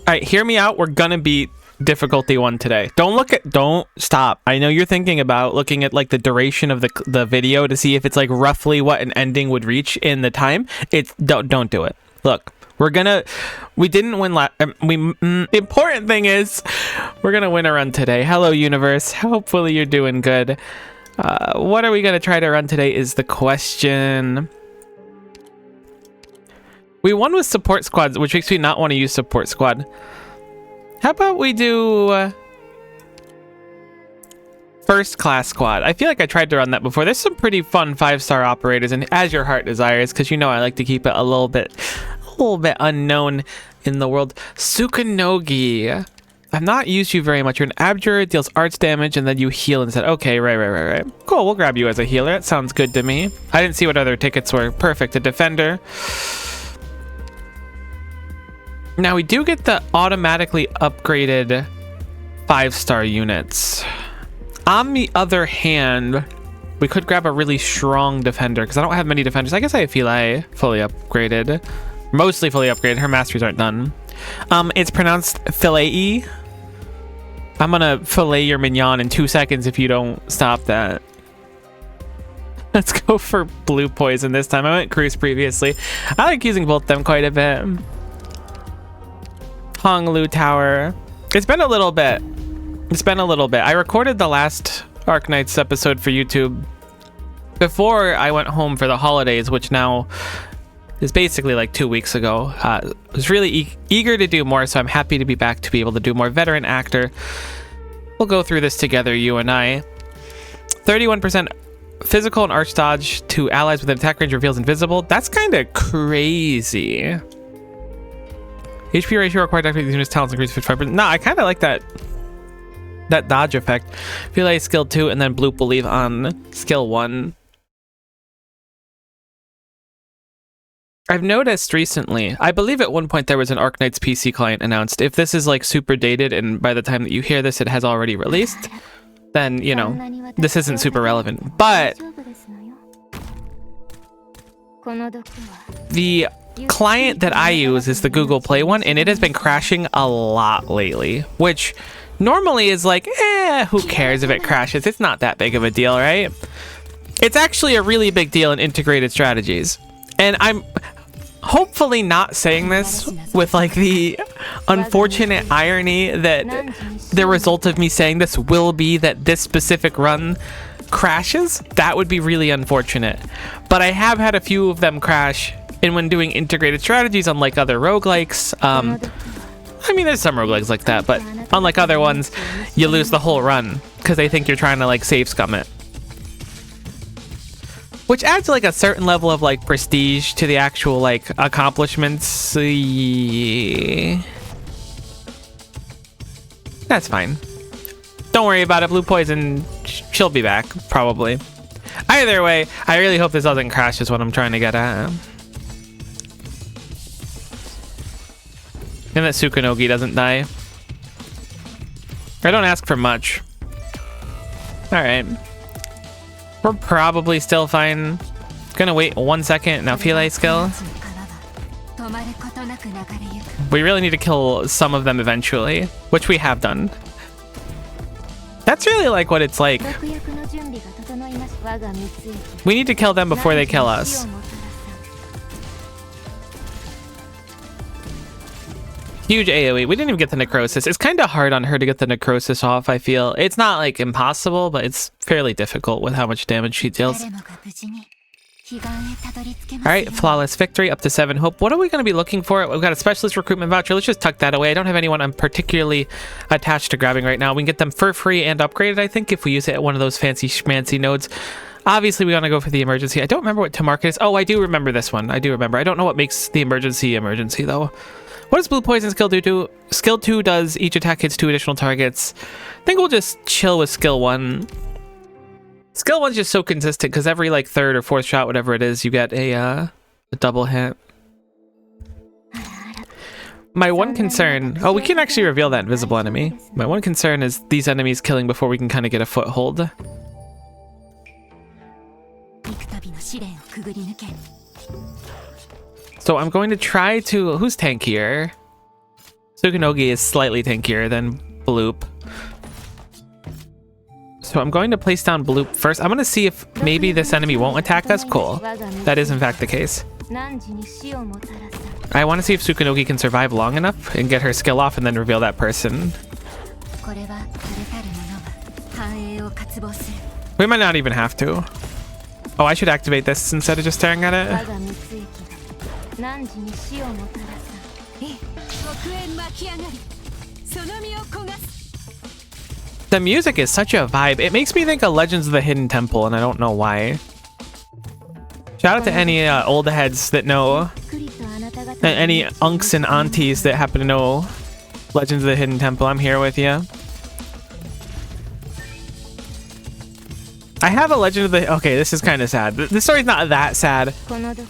All right, hear me out. We're gonna beat difficulty 1 today. Don't stop. I know you're thinking about looking at like the duration of the video to see if it's like roughly what an ending would reach in the time. Don't do it. Look, we didn't win the important thing is we're gonna win a run today. Hello universe, hopefully you're doing good. What are we gonna try to run today is the question. We won with support squads, which makes me not want to use support squad. How about we do first class squad? I feel like I tried to run that before. There's some pretty fun 5-star operators, and as your heart desires, because you know I like to keep it a little bit unknown in the world. Sukanogi. I've not used you very much. You're an abjurer, deals arts damage, and then you heal instead. Okay, right. Cool, we'll grab you as a healer. That sounds good to me. I didn't see what other tickets were. Perfect, a defender. Now we do get the automatically upgraded 5-star units. On the other hand, we could grab a really strong defender because I don't have many defenders. I guess I have Philae fully upgraded. Mostly fully upgraded. Her masteries aren't done. It's pronounced Philae. I'm gonna fillet your mignon in 2 seconds if you don't stop that. Let's go for blue poison this time. I went cruise previously. I like using both them quite a bit. Honglu Tower. It's been a little bit. I recorded the last Arknights episode for YouTube before I went home for the holidays, which now is basically like 2 weeks ago. I was really eager to do more, so I'm happy to be back to be able to do more. Veteran actor. We'll go through this together, you and I. 31% physical and arch dodge to allies with an attack range reveals invisible. That's kind of crazy. HP ratio required to activate these units' talents increase 55%. No, I kind of like that dodge effect. Feel like skill 2 and then bloop will leave on skill 1. I've noticed recently, I believe at one point there was an Arknights PC client announced. If this is like super dated and by the time that you hear this it has already released, then, you know, this isn't super relevant. But the client that I use is the Google Play one, and it has been crashing a lot lately, which normally is like, who cares if it crashes? It's not that big of a deal, right? It's actually a really big deal in integrated strategies. And I'm hopefully not saying this with like the unfortunate irony that the result of me saying this will be that this specific run crashes. That would be really unfortunate. But I have had a few of them crash, and when doing integrated strategies, unlike other roguelikes, I mean, there's some roguelikes like that, but unlike other ones, you lose the whole run because they think you're trying to like save scum it. Which adds like a certain level of like prestige to the actual like accomplishments. That's fine. Don't worry about it. Blue poison, she'll be back probably. Either way, I really hope this doesn't crash is what I'm trying to get at. And that Sukanogi doesn't die. I don't ask for much. Alright. We're probably still fine. Gonna wait 1 second. Now Philae skill. We really need to kill some of them eventually, which we have done. That's really like what it's like. We need to kill them before they kill us. Huge AoE. We didn't even get the necrosis. It's kind of hard on her to get the necrosis off, I feel. It's not like impossible, but it's fairly difficult with how much damage she deals. Alright, flawless victory, up to 7 hope. What are we going to be looking for? We've got a specialist recruitment voucher. Let's just tuck that away. I don't have anyone I'm particularly attached to grabbing right now. We can get them for free and upgraded, I think, if we use it at one of those fancy schmancy nodes. Obviously, we want to go for the emergency. I don't remember what to market is. Oh, I do remember this one. I do remember. I don't know what makes the emergency, though. What does blue poison skill 2 do? Skill 2 does each attack hits 2 additional targets. I think we'll just chill with skill 1. Skill 1's just so consistent because every like 3rd or 4th shot, whatever it is, you get a double hit. My one concern... Oh, we can actually reveal that invisible enemy. My one concern is these enemies killing before we can kind of get a foothold. So I'm going to try to... Who's tankier? Sukinogi is slightly tankier than Bloop. So I'm going to place down Bloop first. I'm going to see if maybe this enemy won't attack us. Cool. That is in fact the case. I want to see if Sukinogi can survive long enough and get her skill off and then reveal that person. We might not even have to. Oh, I should activate this instead of just staring at it. The music is such a vibe. It makes me think of Legends of the Hidden Temple, and I don't know why. Shout out to any old heads that know, any unks and aunties that happen to know Legends of the Hidden Temple. I'm here with you. I have a Legend of the... Okay, this is kind of sad. This story's not that sad.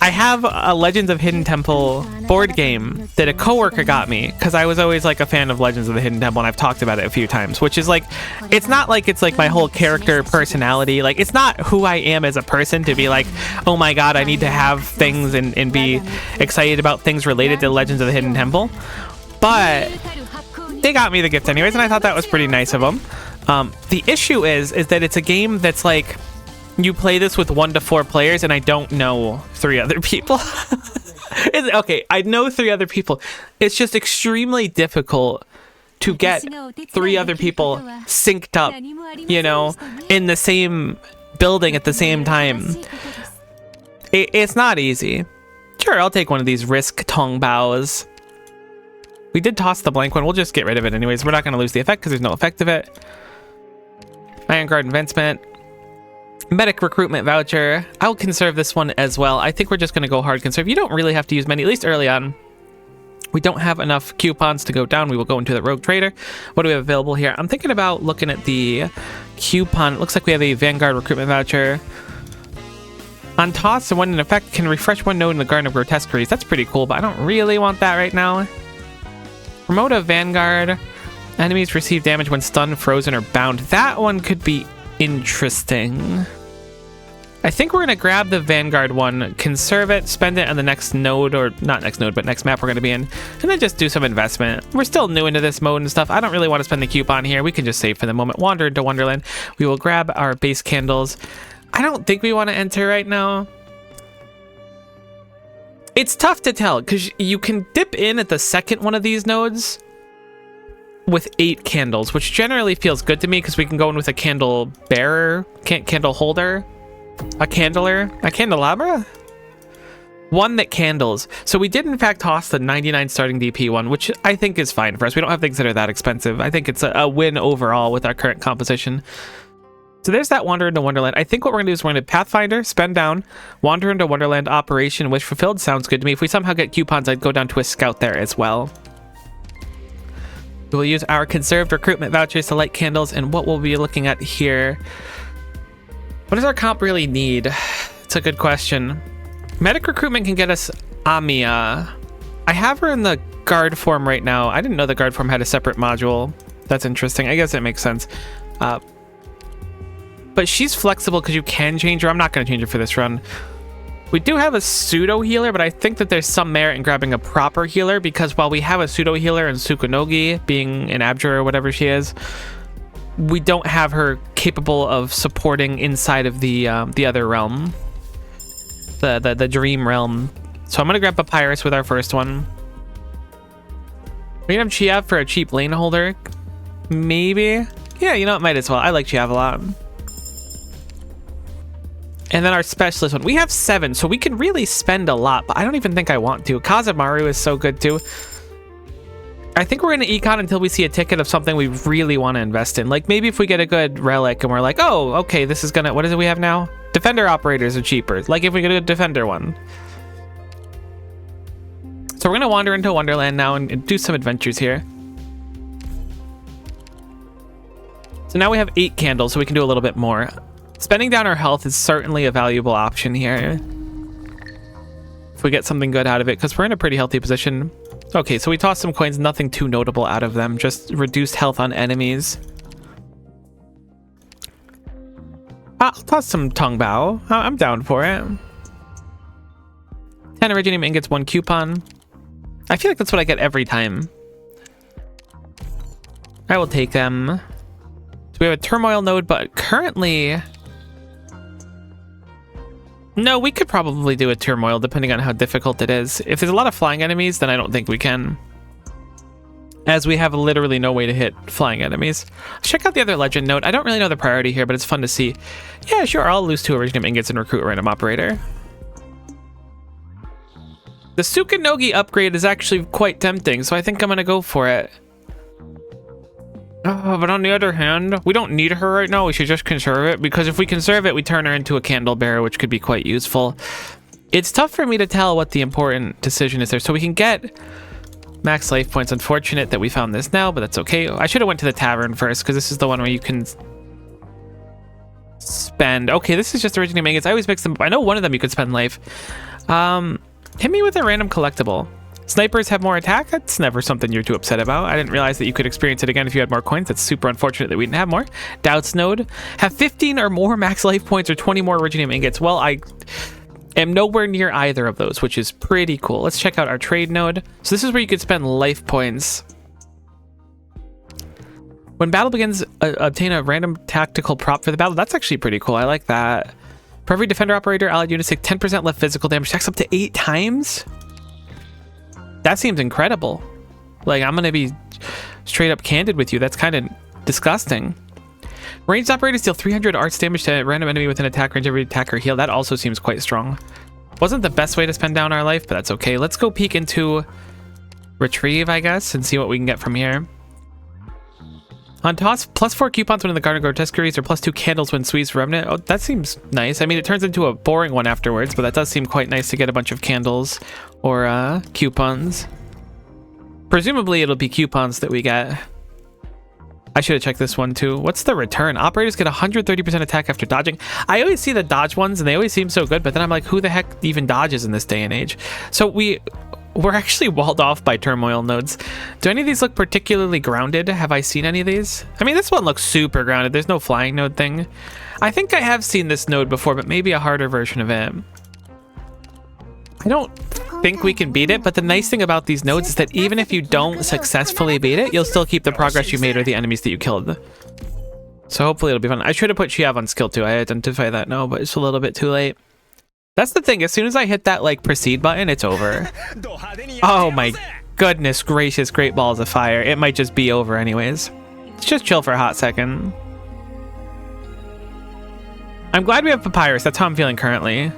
I have a Legends of Hidden Temple board game that a coworker got me because I was always like a fan of Legends of the Hidden Temple, and I've talked about it a few times, which is like, it's not like it's like my whole character personality. Like, it's not who I am as a person to be like, oh my god, I need to have things and be excited about things related to Legends of the Hidden Temple. But they got me the gift anyways, and I thought that was pretty nice of them. The issue is that it's a game that's like, you play this with 1 to 4 players, and I don't know 3 other people. Okay, I know 3 other people. It's just extremely difficult to get 3 other people synced up, you know, in the same building at the same time. It's not easy. Sure, I'll take one of these risk tong bows. We did toss the blank one. We'll just get rid of it anyways. We're not going to lose the effect because there's no effect of it. Iron Guard Investment. Medic Recruitment Voucher. I'll conserve this one as well. I think we're just going to go hard conserve. You don't really have to use many, at least early on. We don't have enough coupons to go down. We will go into the Rogue Trader. What do we have available here? I'm thinking about looking at the coupon. It looks like we have a Vanguard Recruitment Voucher. On toss, and when in effect, can refresh one node in the Garden of Grotesqueries. That's pretty cool, but I don't really want that right now. Promote a Vanguard. Enemies receive damage when stunned, frozen, or bound. That one could be interesting. I think we're going to grab the Vanguard one, conserve it, spend it on the next node, or not next node, but next map we're going to be in, and then just do some investment. We're still new into this mode and stuff. I don't really want to spend the coupon here. We can just save for the moment. Wander into Wonderland. We will grab our base candles. I don't think we want to enter right now. It's tough to tell because you can dip in at the second one of these nodes with 8 candles, which generally feels good to me because we can go in with a candle bearer, candle holder, a candler, a candelabra, one that candles. So we did in fact toss the 99 starting DP one, which I think is fine for us. We don't have things that are that expensive. I think it's a win overall with our current composition. So there's that Wander into Wonderland. I think what we're going to do is we're going to Pathfinder, spend down, Wander into Wonderland, Operation Wish Fulfilled. Sounds good to me. If we somehow get coupons, I'd go down to a Scout there as well. We'll use our conserved recruitment vouchers to light candles, and what we'll be looking at here. What does our comp really need? It's a good question. Medic recruitment can get us Amiya. I have her in the guard form right now. I didn't know the guard form had a separate module. That's interesting. I guess it makes sense. But she's flexible because you can change her. I'm not going to change her for this run. We do have a pseudo healer, but I think that there's some merit in grabbing a proper healer, because while we have a pseudo healer in Tsukunogi, being an Abjure or whatever she is, we don't have her capable of supporting inside of the other realm, the dream realm. So I'm gonna grab Papyrus with our first one. We can have Chiav for a cheap lane holder, maybe. Yeah, you know, it might as well. I like Chiav a lot. And then our specialist one. We have 7, so we can really spend a lot, but I don't even think I want to. Kazamaru is so good too. I think we're going to econ until we see a ticket of something we really want to invest in. Like maybe if we get a good relic and we're like, oh, okay, this is going to... What is it we have now? Defender operators are cheaper. Like if we get a Defender one. So we're going to wander into Wonderland now and do some adventures here. So now we have 8 candles, so we can do a little bit more. Spending down our health is certainly a valuable option here. If we get something good out of it, because we're in a pretty healthy position. Okay, so we tossed some coins, nothing too notable out of them, just reduced health on enemies. I'll toss some Tongue Bow. I'm down for it. 10 Originium Ingots, 1 coupon. I feel like that's what I get every time. I will take them. So we have a turmoil node, but currently... No, we could probably do a turmoil depending on how difficult it is. If there's a lot of flying enemies, then I don't think we can. As we have literally no way to hit flying enemies. Let's check out the other legend node. I don't really know the priority here, but it's fun to see. Yeah, sure, I'll lose 2 Originium ingots and recruit a random operator. The Sukanogi upgrade is actually quite tempting, so I think I'm gonna go for it. Oh, but on the other hand, we don't need her right now. We should just conserve it, because if we conserve it, we turn her into a candle bearer, which could be quite useful. It's tough for me to tell what the important decision is there. So we can get max life points. Unfortunate that we found this now, but that's okay. I should have went to the tavern first, because this is the one where you can spend. Okay, this is just Originium ingots. I always mix them. I know one of them you could spend life. Hit me with a random collectible. Snipers have more attack? That's never something you're too upset about. I didn't realize that you could experience it again if you had more coins. That's super unfortunate that we didn't have more. Doubts node. Have 15 or more max life points or 20 more Originium ingots. Well, I am nowhere near either of those, which is pretty cool. Let's check out our trade node. So this is where you could spend life points. When battle begins, obtain a random tactical prop for the battle. That's actually pretty cool. I like that. For every defender operator, allied units take 10% less physical damage. Stacks up to 8 times? That seems incredible. Like, I'm gonna be straight up candid with you. That's kind of disgusting. Ranged operators deal 300 arts damage to a random enemy within attack range. Every attacker heal. That also seems quite strong. Wasn't the best way to spend down our life, but that's okay. Let's go peek into retrieve, I guess, and see what we can get from here. On toss, +4 coupons when in the Garden Grotesqueries, or +2 candles when squeezed remnant. Oh, that seems nice. I mean, it turns into a boring one afterwards, but that does seem quite nice to get a bunch of candles or coupons. Presumably, it'll be coupons that we get. I should have checked this one too. What's the return? Operators get 130% attack after dodging. I always see the dodge ones, and they always seem so good, but then I'm like, who the heck even dodges in this day and age? So we're actually walled off by turmoil nodes. Do any of these look particularly grounded? Have I seen any of these? I mean, this one looks super grounded. There's no flying node thing. I think I have seen this node before, but maybe a harder version of it. I don't think we can beat it, but the nice thing about these nodes is that even if you don't successfully beat it, you'll still keep the progress you made or the enemies that you killed. So hopefully it'll be fun. I should have put Shiav on skill 2. I identify that now, but it's a little bit too late. That's the thing, as soon as I hit that like proceed button, it's over. Oh my goodness gracious, great balls of fire. It might just be over anyways. Let's just chill for a hot second. I'm glad we have Papyrus. That's how I'm feeling currently.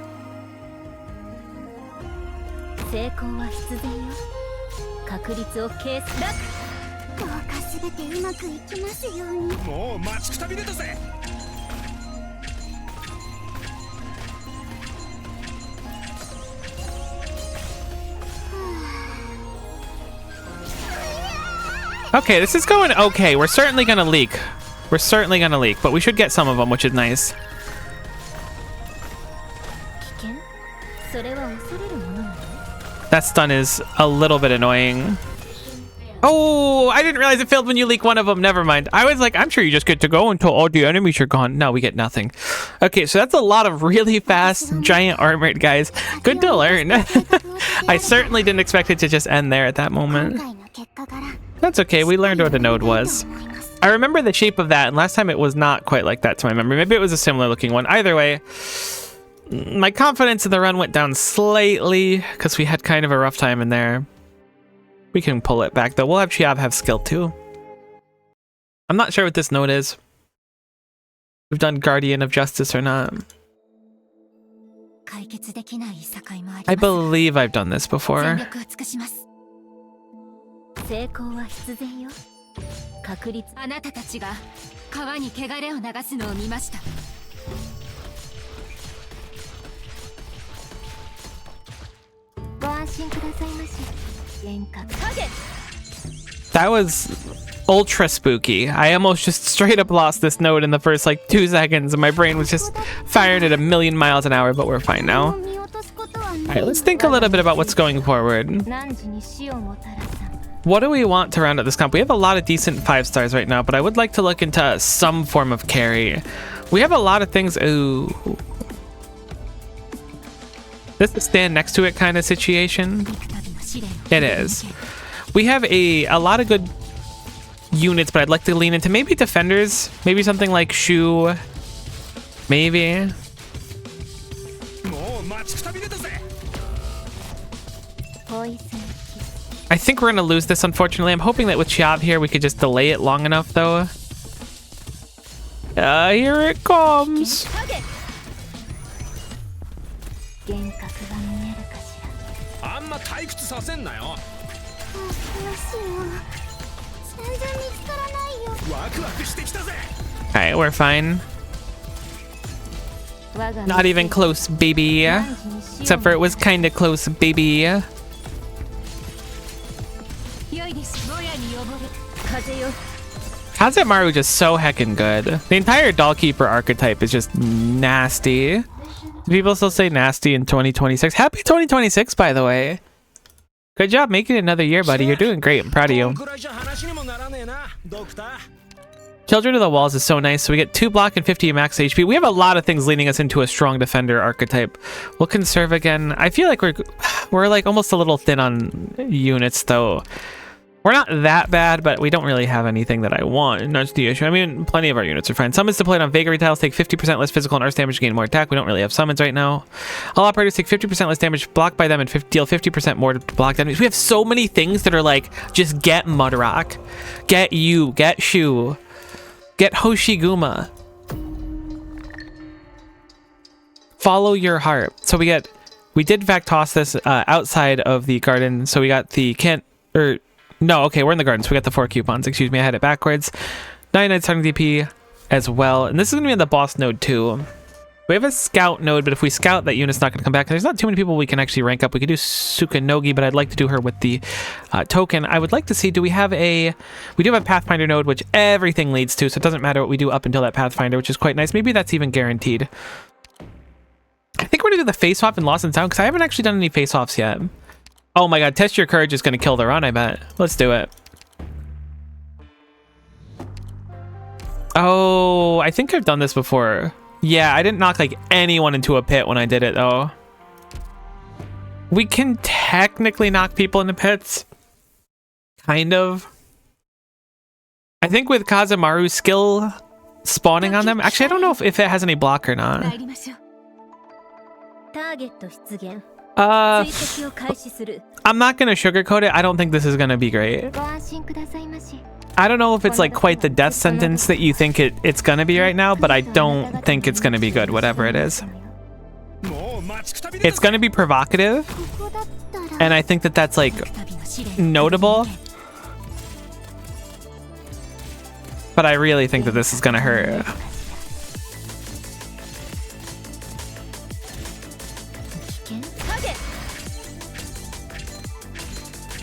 Okay, this is going okay. We're certainly gonna leak. We're certainly gonna leak, but we should get some of them, which is nice. That stun is a little bit annoying. Oh, I didn't realize it failed when you leak one of them. Never mind. I was like, I'm sure you just get to go until all the enemies are gone. No, we get nothing. Okay, so that's a lot of really fast, giant armored guys. Good to learn. I certainly didn't expect it to just end there at that moment. That's okay. We learned what a node was. I remember the shape of that, and last time it was not quite like that to my memory. Maybe it was a similar looking one. Either way, my confidence in the run went down slightly because we had kind of a rough time in there. We can pull it back though. We'll have Shiav have skill too. I'm not sure what this node is. We've done Guardian of Justice or not. I believe I've done this before. That was ultra spooky. I almost just straight up lost this node in the first like 2 seconds, and my brain was just firing at 1,000,000 miles an hour, but we're fine now. Alright, let's think a little bit about what's going forward. What do we want to round out this comp? We have a lot of decent 5 stars right now, but I would like to look into some form of carry. We have a lot of things. Ooh. This is a stand next to it kind of situation. It is. We have a lot of good units, but I'd like to lean into maybe defenders. Maybe something like Shu. Maybe. I think we're going to lose this, unfortunately. I'm hoping that with Chiav here, we could just delay it long enough, though. Here it comes. Alright, we're fine. Not even close, baby. Except for it was kind of close, baby. Kazemaru just so heckin' good. The entire Dollkeeper archetype is just nasty. Do people still say nasty in 2026? Happy 2026, by the way. Good job making it another year, buddy. You're doing great. I'm proud of you. Children of the Walls is so nice. So we get 2 block and 50 max HP. We have a lot of things leading us into a strong defender archetype. We'll conserve again. I feel like we're like almost a little thin on units, though. We're not that bad, but we don't really have anything that I want, and that's the issue. I mean, plenty of our units are fine. Summons deployed on Vagary tiles take 50% less physical and earth damage, gain more attack. We don't really have summons right now. All operators take 50% less damage blocked by them and deal 50% more to block damage. We have so many things that are like, just get Mudrock, get you, get Shu, get Hoshiguma. Follow your heart. So we did in fact toss this outside of the garden. So we got the no, okay, we're in the garden, so we got the 4 coupons. Excuse me, I had it backwards. 99 starting DP as well. And this is going to be in the boss node too. We have a scout node, but if we scout, that unit's not going to come back. There's not too many people we can actually rank up. We could do Sukanogi, but I'd like to do her with the token. I would like to see, we do have a Pathfinder node, which everything leads to, so it doesn't matter what we do up until that Pathfinder, which is quite nice. Maybe that's even guaranteed. I think we're going to do the face-off in Lost and Sound, because I haven't actually done any face-offs yet. Oh my god, Test Your Courage is going to kill the run, I bet. Let's do it. Oh, I think I've done this before. Yeah, I didn't knock like anyone into a pit when I did it though. We can technically knock people into pits. Kind of. I think with Kazemaru's skill spawning on them. Actually, I don't know if it has any block or not. I'm not gonna sugarcoat it. I don't think this is gonna be great. I don't know if it's like quite the death sentence that you think it's gonna be right now, but I don't think it's gonna be good, whatever it is. It's gonna be provocative, and I think that's like notable. But I really think that this is gonna hurt.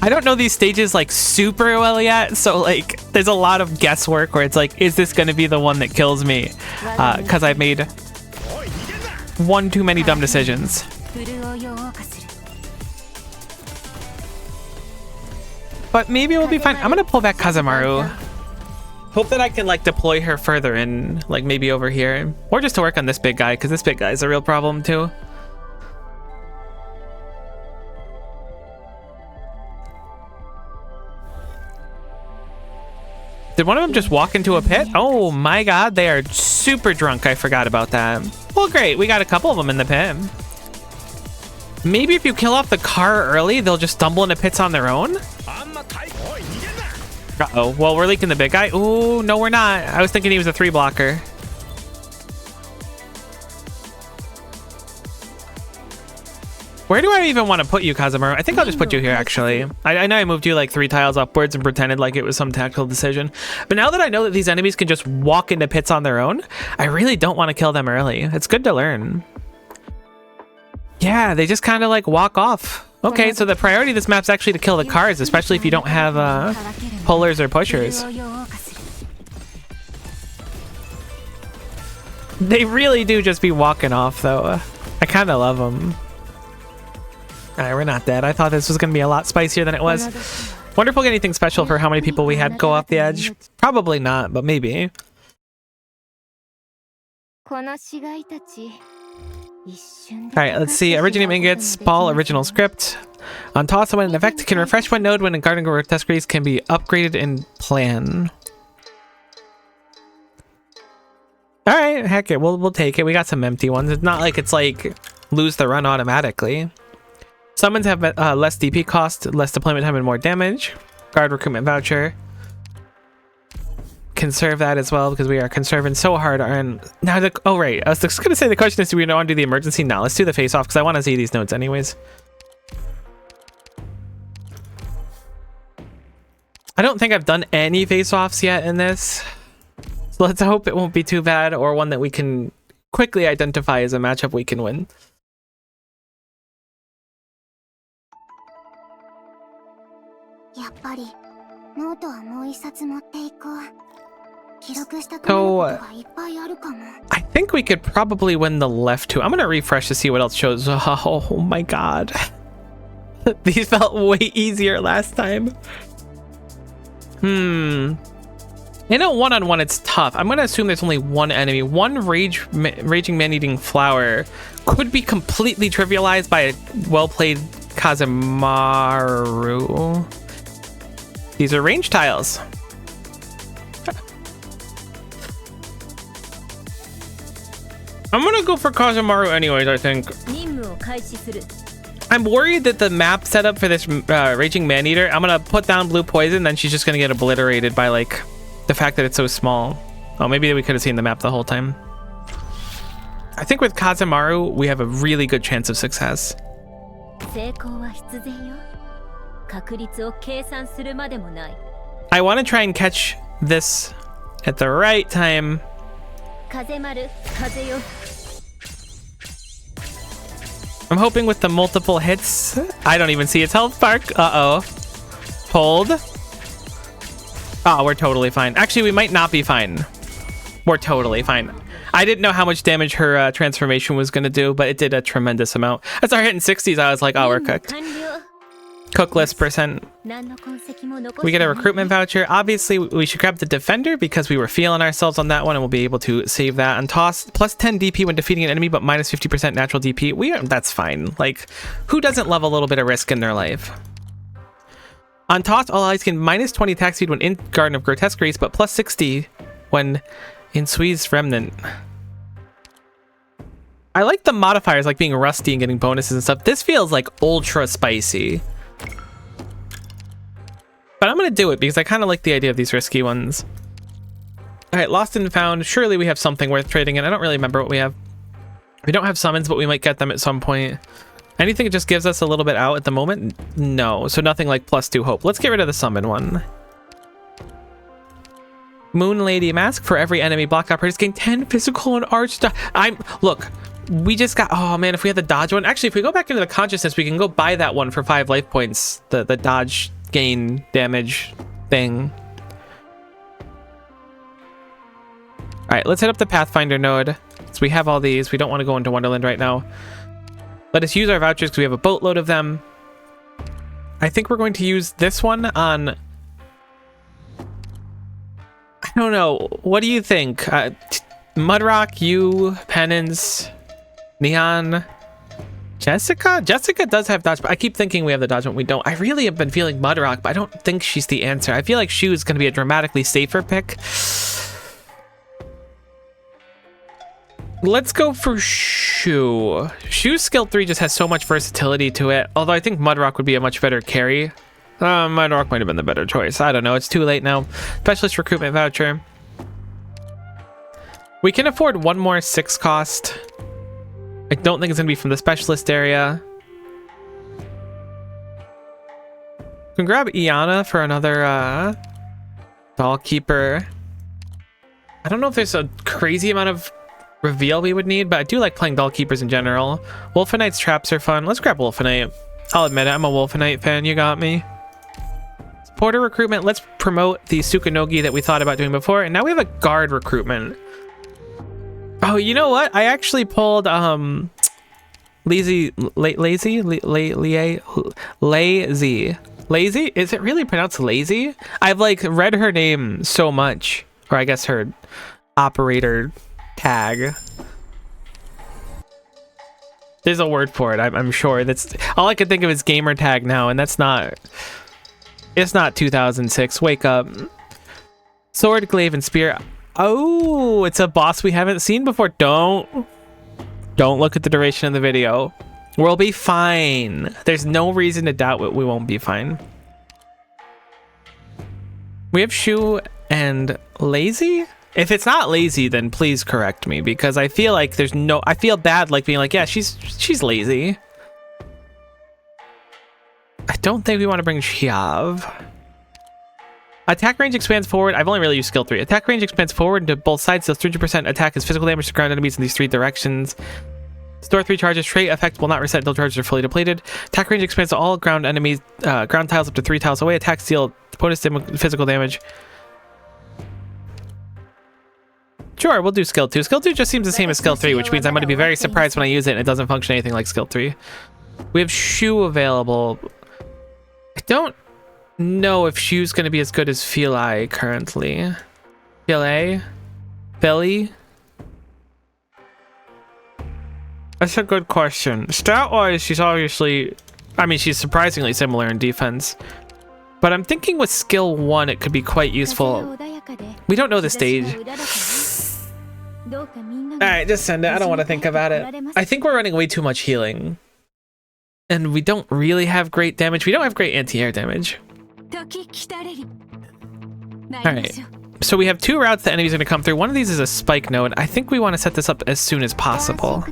I don't know these stages like super well yet, so like there's a lot of guesswork where it's like, is this going to be the one that kills me? Because I've made one too many dumb decisions. But maybe we'll be fine. I'm going to pull back Kazemaru. Hope that I can like deploy her further in, like maybe over here. Or just to work on this big guy, because this big guy is a real problem too. Did one of them just walk into a pit? Oh my god, they are super drunk. I forgot about that. Well, great. We got a couple of them in the pit. Maybe if you kill off the car early, they'll just stumble into pits on their own? Uh-oh. Well, we're leaking the big guy. Ooh, no, we're not. I was thinking he was a 3 blocker. Where do I even want to put you, Kazemaru? I think I'll just put you here, actually. I know I moved you like 3 tiles upwards and pretended like it was some tactical decision. But now that I know that these enemies can just walk into pits on their own, I really don't want to kill them early. It's good to learn. Yeah, they just kind of like walk off. Okay, so the priority of this map's actually to kill the cars, especially if you don't have pullers or pushers. They really do just be walking off, though. I kind of love them. Alright, we're not dead. I thought this was going to be a lot spicier than it was. Wonder if we'll get anything special for how many people we had go off the edge. Probably not, but maybe. Alright, let's see. Originate ingots, Paul, original script. On toss when an effect can refresh one node when a garden grotesque can be upgraded in plan. All right, heck it, we'll take it. We got some empty ones. It's not like it's like lose the run automatically. Summons have less DP cost, less deployment time, and more damage. Guard recruitment voucher. Conserve that as well because we are conserving so hard. And now, oh right, I was just gonna say the question is, do we want to do the emergency? No, let's do the face off because I want to see these notes anyways. I don't think I've done any face offs yet in this, so let's hope it won't be too bad or one that we can quickly identify as a matchup we can win. So, I think we could probably win the left two. I'm gonna refresh to see what else shows. Oh my god. These felt way easier last time. In a one-on-one, it's tough. I'm gonna assume there's only one enemy. One raging man-eating flower could be completely trivialized by a well-played Kazemaru. These are range tiles. I'm gonna go for Kazemaru anyways, I think. I'm worried that the map setup for this Raging Maneater, I'm gonna put down blue poison, then she's just gonna get obliterated by like the fact that it's so small. Oh, maybe we could have seen the map the whole time. I think with Kazemaru, we have a really good chance of success. I want to try and catch this at the right time. I'm hoping with the multiple hits. I don't even see its health bar. Uh-oh. Hold. Oh, we're totally fine. Actually, we might not be fine. We're totally fine. I didn't know how much damage her transformation was going to do, but it did a tremendous amount. I started hitting 60s. I was like, oh, we're cooked. Cookless percent. We get a recruitment voucher. Obviously, we should grab the defender because we were feeling ourselves on that one, and we'll be able to save that. And toss plus 10 DP when defeating an enemy, but minus 50% natural DP. That's fine. Like, who doesn't love a little bit of risk in their life? On toss, all allies gain minus 20 attack speed when in Garden of Grotesque Race, but plus 60 when in Sui's Remnant. I like the modifiers, like being rusty and getting bonuses and stuff. This feels like ultra spicy. But I'm going to do it because I kind of like the idea of these risky ones. All right, lost and found. Surely we have something worth trading in. I don't really remember what we have. We don't have summons, but we might get them at some point. Anything that just gives us a little bit out at the moment? No. So nothing like +2 hope. Let's get rid of the summon one. Moon Lady Mask. For every enemy block operators gain 10 physical and arch. Look, we just got, oh man, if we had the dodge one. Actually, if we go back into the consciousness, we can go buy that one for 5 life points. The dodge gain damage thing. All right, let's hit up the Pathfinder node. So we have all these. We don't want to go into Wonderland right now. Let us use our vouchers because we have a boatload of them. I think we're going to use this one on... I don't know. What do you think? Mudrock, you, Penance, Neon, Jessica? Jessica does have dodge, but I keep thinking we have the dodge, but we don't. I really have been feeling Mudrock, but I don't think she's the answer. I feel like Shu is going to be a dramatically safer pick. Let's go for Shu. Shu's skill 3 just has so much versatility to it, although I think Mudrock would be a much better carry. Mudrock might have been the better choice. I don't know. It's too late now. Specialist recruitment voucher. We can afford one more 6 cost. I don't think it's going to be from the specialist area. We can grab Iana for another Dollkeeper. I don't know if there's a crazy amount of reveal we would need, but I do like playing Dollkeepers in general. Wolfenite's traps are fun. Let's grab Wolfenite. I'll admit it, I'm a Wolfenite fan. You got me. Supporter recruitment. Let's promote the Sukanogi that we thought about doing before, and now we have a guard recruitment. Oh, you know what? I actually pulled Lazy. Is it really pronounced lazy? I've like read her name so much, or I guess her operator tag. There's a word for it. I'm sure. That's all I can think of is gamer tag now, and that's not. It's not 2006. Wake up. Sword, glaive, and spear. Oh, it's a boss we haven't seen before. Don't look at the duration of the video. We'll be fine. There's no reason to doubt we won't be fine. We have Shu and Lazy. If it's not Lazy, then please correct me, because I feel like there's no. I feel bad like being like, yeah, she's lazy. I don't think we want to bring Shiav. Attack range expands forward. I've only really used skill 3. Attack range expands forward to both sides, deals 300% attack as physical damage to ground enemies in these 3 directions. Store 3 charges. Trait effect will not reset until charges are fully depleted. Attack range expands to all ground enemies, ground tiles up to 3 tiles away. Attacks deal bonus physical damage. Sure, we'll do skill 2. Skill 2 just seems the same as skill 3, which means I'm going to be very surprised when I use it and it doesn't function anything like skill 3. We have Shu available. I don't know if Shu's going to be as good as Fili currently. Fili? That's a good question. Stat-wise, she's obviously... I mean, she's surprisingly similar in defense. But I'm thinking with skill 1, it could be quite useful. We don't know the stage. Alright, just send it. I don't want to think about it. I think we're running way too much healing. And we don't really have great damage. We don't have great anti-air damage. Alright. So we have 2 routes the enemies are going to come through. One of these is a spike node. I think we want to set this up as soon as possible.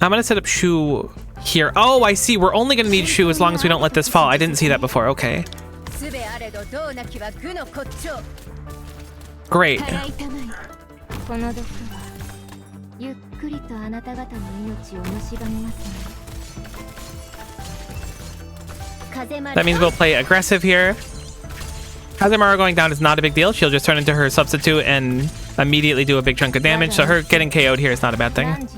I'm going to set up Shu here. Oh, I see. We're only going to need Shu as long as we don't let this fall. I didn't see that before. Okay. Great. That means we'll play aggressive here. Kazemaru going down is not a big deal. She'll just turn into her substitute and immediately do a big chunk of damage. So her getting KO'd here is not a bad thing.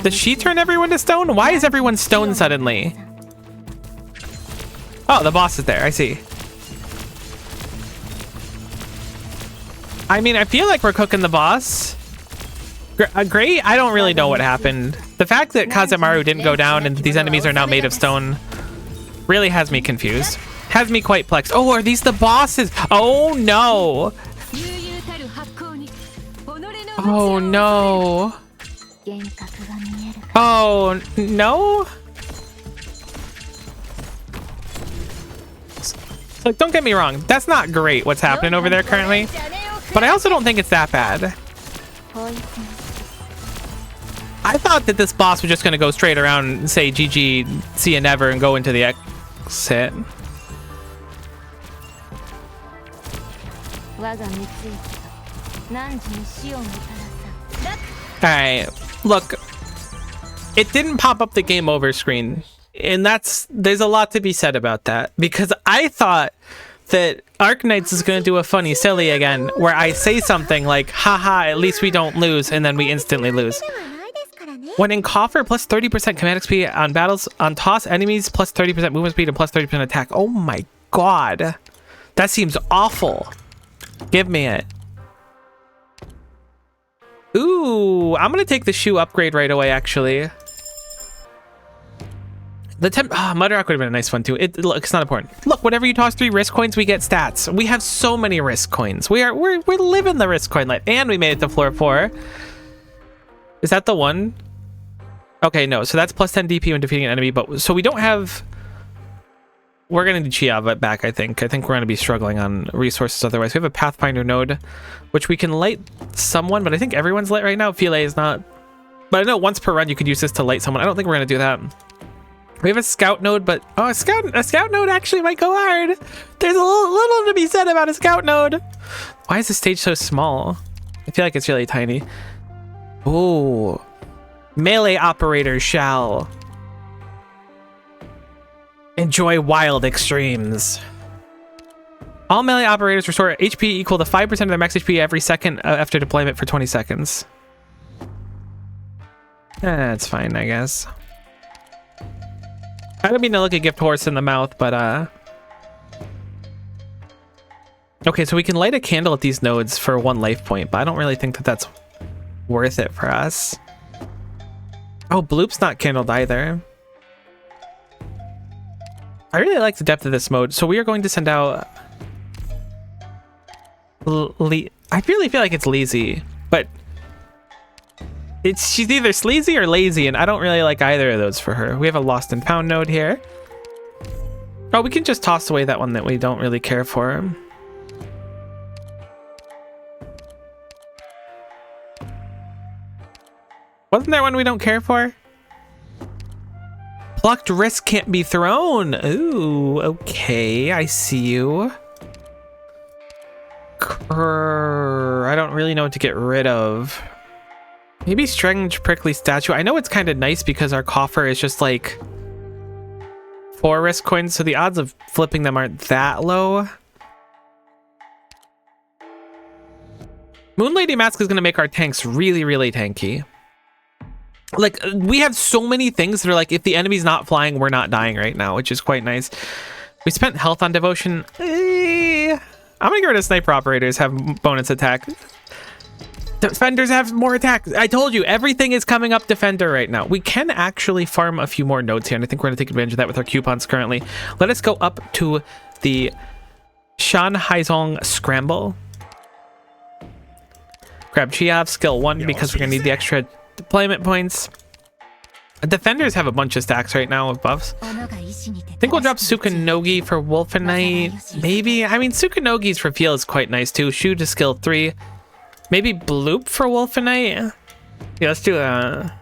Does she turn everyone to stone? Why is everyone stone suddenly? Oh, the boss is there. I see. I mean, I feel like we're cooking the boss. Great. I don't really know what happened. The fact that Kazemaru didn't go down and these enemies are now made of stone really has me confused. Has me quite plexed. Oh, are these the bosses? Oh, no. Oh, no. Oh, no? So don't get me wrong. That's not great what's happening over there currently. But I also don't think it's that bad. I thought that this boss was just going to go straight around and say GG, see you never, and go into the exit. Alright, look. It didn't pop up the game over screen. And there's a lot to be said about that. Because I thought that Arknights is going to do a funny silly again, where I say something like, haha, at least we don't lose, and then we instantly lose. When in Coffer, plus 30% command XP on battles, on toss enemies, plus 30% movement speed and plus 30% attack. Oh my god. That seems awful. Give me it. Ooh, I'm going to take the Shu upgrade right away, actually. The Mudrock would have been a nice one too. Look, it's not important. Look, whenever you toss 3 risk coins, we get stats. We have so many risk coins. We're living the risk coin life, and we made it to floor 4. Is that the one? Okay, no. So that's plus 10 DP when defeating an enemy. But so we don't have. We're gonna need Chiava back. I think we're gonna be struggling on resources otherwise. We have a Pathfinder node, which we can light someone, but I think everyone's lit right now. File is not. But I know once per run you could use this to light someone. I don't think we're gonna do that. We have a scout node, but a scout node actually might go hard. There's a little to be said about a scout node. Why is the stage so small? I feel like it's really tiny. Ooh, melee operators shall enjoy wild extremes. All melee operators restore HP equal to 5% of their max HP every second after deployment for 20 seconds. That's fine, I guess. I don't mean to look a gift horse in the mouth, but Okay, so we can light a candle at these nodes for 1 life point, but I don't really think that that's worth it for us. Oh, Bloop's not candled either. I really like the depth of this mode, so we are going to send out... I really feel like it's lazy, but she's either sleazy or lazy, and I don't really like either of those for her. We have a lost and found node here. Oh, we can just toss away that one that we don't really care for. Wasn't there one we don't care for? Plucked risk can't be thrown. Ooh, okay, I see you. I don't really know what to get rid of. Maybe strange prickly statue. I know it's kind of nice because our coffer is just like 4 risk coins, so the odds of flipping them aren't that low. Moon Lady Mask is going to make our tanks really, really tanky. Like, we have so many things that are like, if the enemy's not flying, we're not dying right now, which is quite nice. We spent health on devotion. I'm gonna get rid of sniper operators, have bonus attack. Defenders have more attack. I told you, everything is coming up defender right now. We can actually farm a few more nodes here, and I think we're gonna take advantage of that with our coupons currently. Let us go up to the Shan Haizong Scramble. Grab Chiav, skill 1, because we're gonna need the extra deployment points. Defenders have a bunch of stacks right now of buffs. I think we'll drop Sukanogi for Wolfenite. Maybe. I mean, Sukanogi's for feel is quite nice too. Shoe to skill 3. Maybe Bloop for Wolfenite. Yeah, let's do that.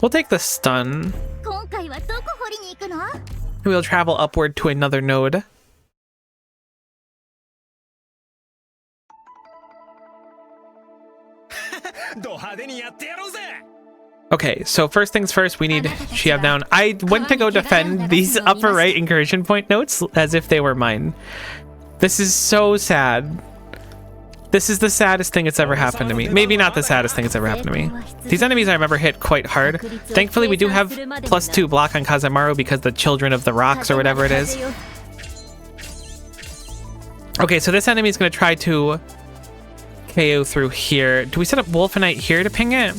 We'll take the stun. We'll travel upward to another node. Okay, so first things first, we need Shiav down. I went to go defend these upper right incursion point notes as if they were mine. This is so sad. This is the saddest thing that's ever happened to me. Maybe not the saddest thing that's ever happened to me. These enemies I remember hit quite hard. Thankfully, we do have +2 block on Kazemaru because the Children of the Rocks or whatever it is. Okay, so this enemy is going to try to KO through here. Do we set up Wolfenite here to ping it?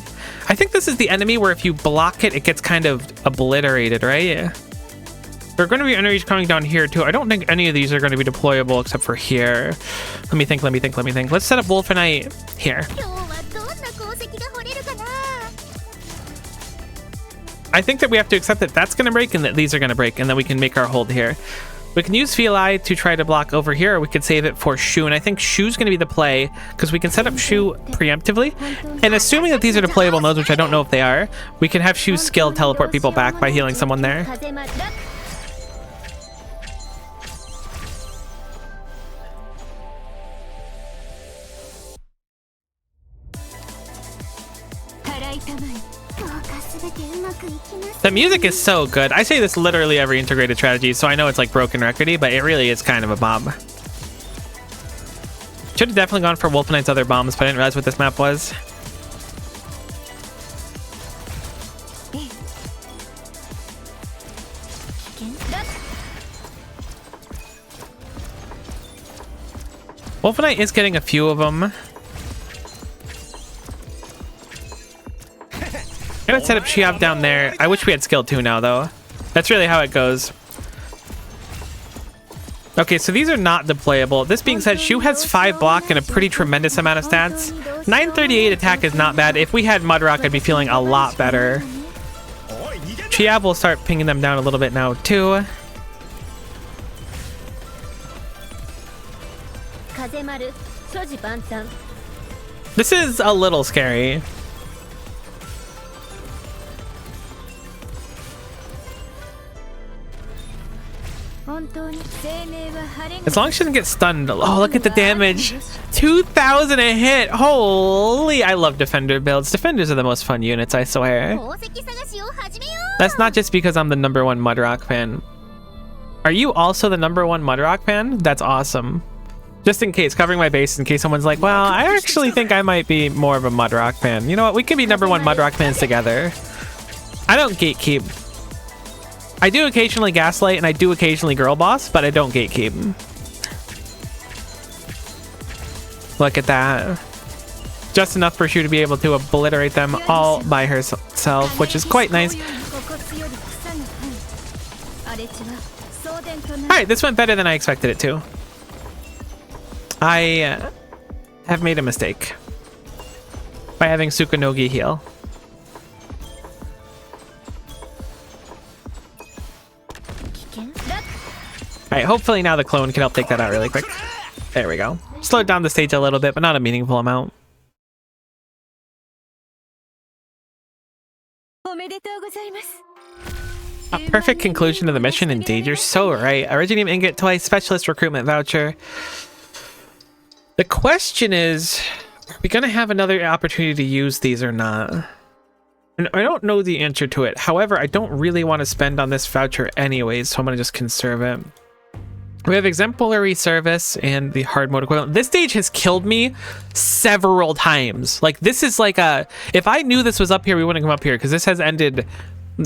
I think this is the enemy where if you block it, it gets kind of obliterated, right? There are going to be enemies coming down here too. I don't think any of these are going to be deployable except for here. Let me think. Let's set up Wolfenite here. I think that we have to accept that that's going to break and that these are going to break, and then we can make our hold here. We can use Feli to try to block over here, or we could save it for Shu, and I think Shu's going to be the play because we can set up Shu preemptively, and assuming that these are deployable nodes, which I don't know if they are, we can have Shu's skill teleport people back by healing someone there. The music is so good. I say this literally every integrated strategy, so I know it's like broken recordy, but it really is kind of a bomb. Should have definitely gone for Wolfenite's other bombs, but I didn't realize what this map was. Wolfenite is getting a few of them. I'm gonna set up Chiav down there. I wish we had skill 2 now, though. That's really how it goes. Okay, so these are not deployable. This being said, Shu has 5 block and a pretty tremendous amount of stats. 938 attack is not bad. If we had Mudrock, I'd be feeling a lot better. Chiav will start pinging them down a little bit now, too. This is a little scary. As long as she doesn't get stunned. Oh, look at the damage. 2,000 a hit. Holy. I love defender builds. Defenders are the most fun units, I swear. That's not just because I'm the #1 Mudrock fan. Are you also the #1 Mudrock fan? That's awesome. Just in case, covering my base in case someone's like, well, I actually think I might be more of a Mudrock fan. You know what? We can be #1 Mudrock fans together. I don't gatekeep. I do occasionally gaslight and I do occasionally girl boss, but I don't gatekeep. Look at that. Just enough for Shu to be able to obliterate them all by herself, which is quite nice. Alright, this went better than I expected it to. I have made a mistake by having Tsukunogi heal. Alright, hopefully now the clone can help take that out really quick. There we go. Slowed down the stage a little bit, but not a meaningful amount. A perfect conclusion to the mission indeed. You're so right. Originium ingot twice, specialist recruitment voucher. The question is, are we going to have another opportunity to use these or not? And I don't know the answer to it. However, I don't really want to spend on this voucher anyways, so I'm going to just conserve it. We have Exemplary Service and the hard mode equivalent. This stage has killed me several times. Like, this is like a... If I knew this was up here, we wouldn't come up here, because this has ended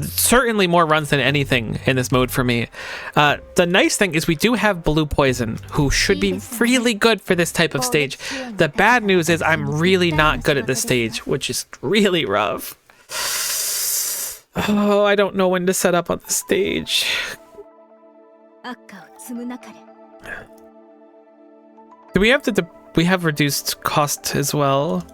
certainly more runs than anything in this mode for me. The nice thing is we do have Blue Poison, who should be really good for this type of stage. The bad news is I'm really not good at this stage, which is really rough. Oh, I don't know when to set up on the stage. Do we have to... we have reduced cost as well.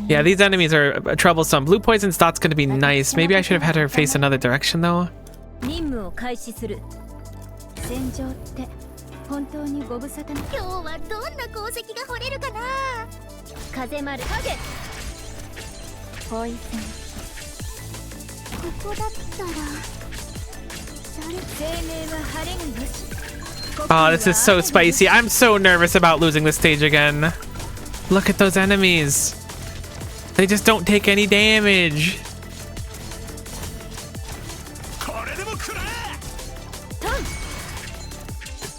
Yeah, these enemies are troublesome. Blue Poison's dot's gonna be nice. Maybe I should have had her face another direction though. Oh, this is so spicy. I'm so nervous about losing this stage again. Look at those enemies. They just don't take any damage.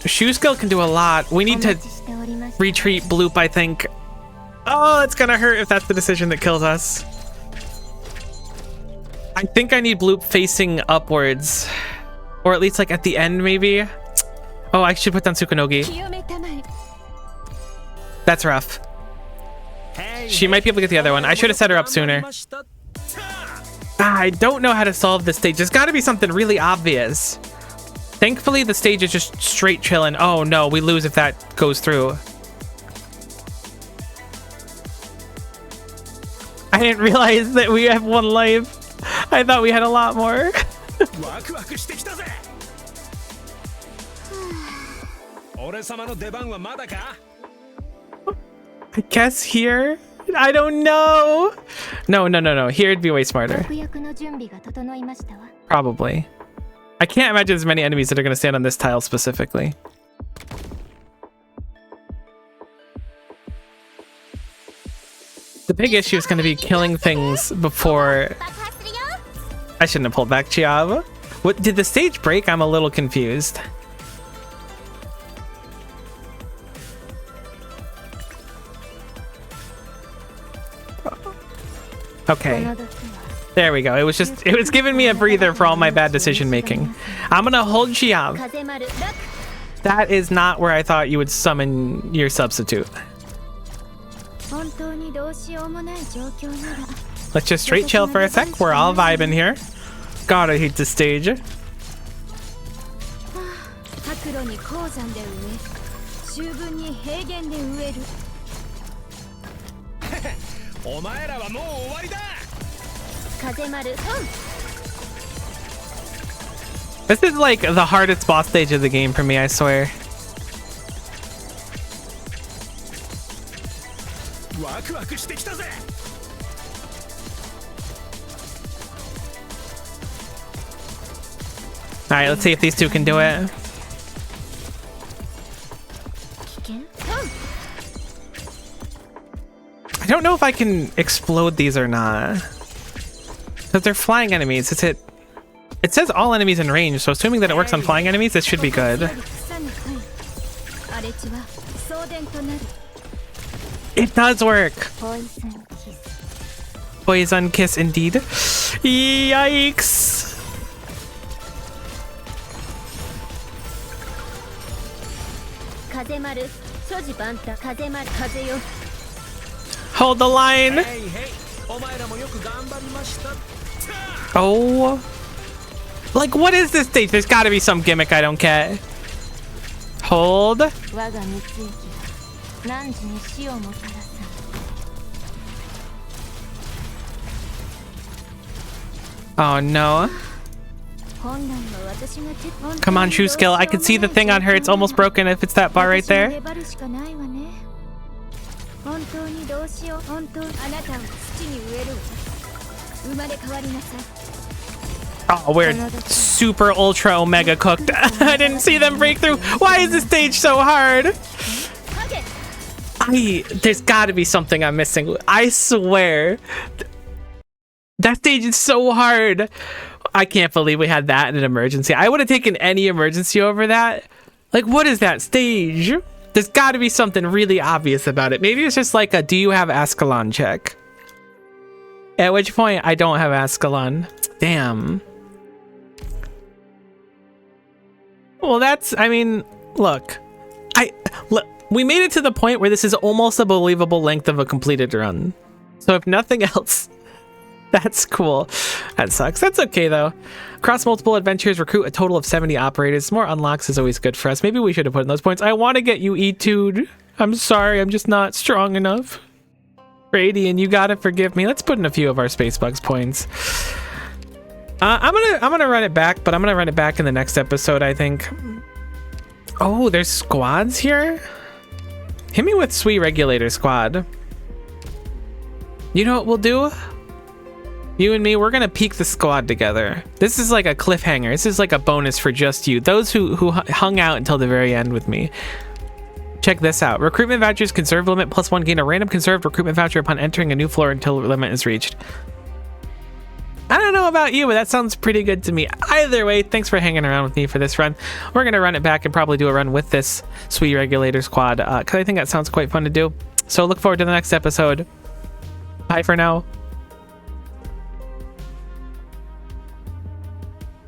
Shoe skill can do a lot. We need to retreat Bloop, I think. Oh, it's gonna hurt if that's the decision that kills us. I think I need Bloop facing upwards. Or at least like at the end, maybe. Oh, I should put down Tsukunogi. That's rough. She might be able to get the other one. I should have set her up sooner. I don't know how to solve this stage. There's got to be something really obvious. Thankfully, the stage is just straight chilling. Oh no, we lose if that goes through. I didn't realize that we have one life. I thought we had a lot more. I guess here? I don't know. No. Here it'd be way smarter. Probably. I can't imagine there's many enemies that are going to stand on this tile specifically. The big issue is going to be killing things before... I shouldn't have pulled back, Chiava. What, did the stage break? I'm a little confused. Okay. There we go. It was giving me a breather for all my bad decision making. I'm gonna hold Chiav. That is not where I thought you would summon your substitute. Let's just straight chill for a sec. We're all vibing here. God, I hate this stage. This is like the hardest boss stage of the game for me, I swear. Alright, let's see if these two can do it. I don't know if I can explode these or not. Because they're flying enemies. It says all enemies in range, so assuming that it works on flying enemies, this should be good. It does work. Poison kiss indeed. Yikes. Hold the line. Oh. Like, what is this stage? There's gotta be some gimmick I don't get. Hold. Oh no. Come on, true skill. I can see the thing on her. It's almost broken if it's that bar right there. Oh, we're super ultra omega cooked. I didn't see them break through. Why is this stage so hard? There's got to be something I'm missing. I swear. That stage is so hard. I can't believe we had that in an emergency. I would have taken any emergency over that. Like, what is that stage? There's got to be something really obvious about it. Maybe it's just like a, do you have Ascalon check? At which point, I don't have Ascalon. Damn. Well, that's, I mean, look. We made it to the point where this is almost a believable length of a completed run. So if nothing else, that's cool. That sucks. That's okay, though. Across multiple adventures, recruit a total of 70 operators. More unlocks is always good for us. Maybe we should have put in those points. I want to get you E2'd. I'm sorry. I'm just not strong enough. Radian, you gotta forgive me. Let's put in a few of our Spacebugs points. I'm gonna run it back, but I'm gonna run it back in the next episode, I think. Oh, there's squads here? Hit me with Sweet Regulator Squad. You know what we'll do? You and me, we're gonna peek the squad together. This is like a cliffhanger. This is like a bonus for just you. Those who hung out until the very end with me. Check this out. Recruitment vouchers conserve limit +1. Gain a random conserved recruitment voucher upon entering a new floor until the limit is reached. I don't know about you, but that sounds pretty good to me. Either way, thanks for hanging around with me for this run. We're gonna run it back and probably do a run with this Sweet Regulator Squad because I think that sounds quite fun to do. So look forward to the next episode. Bye for now.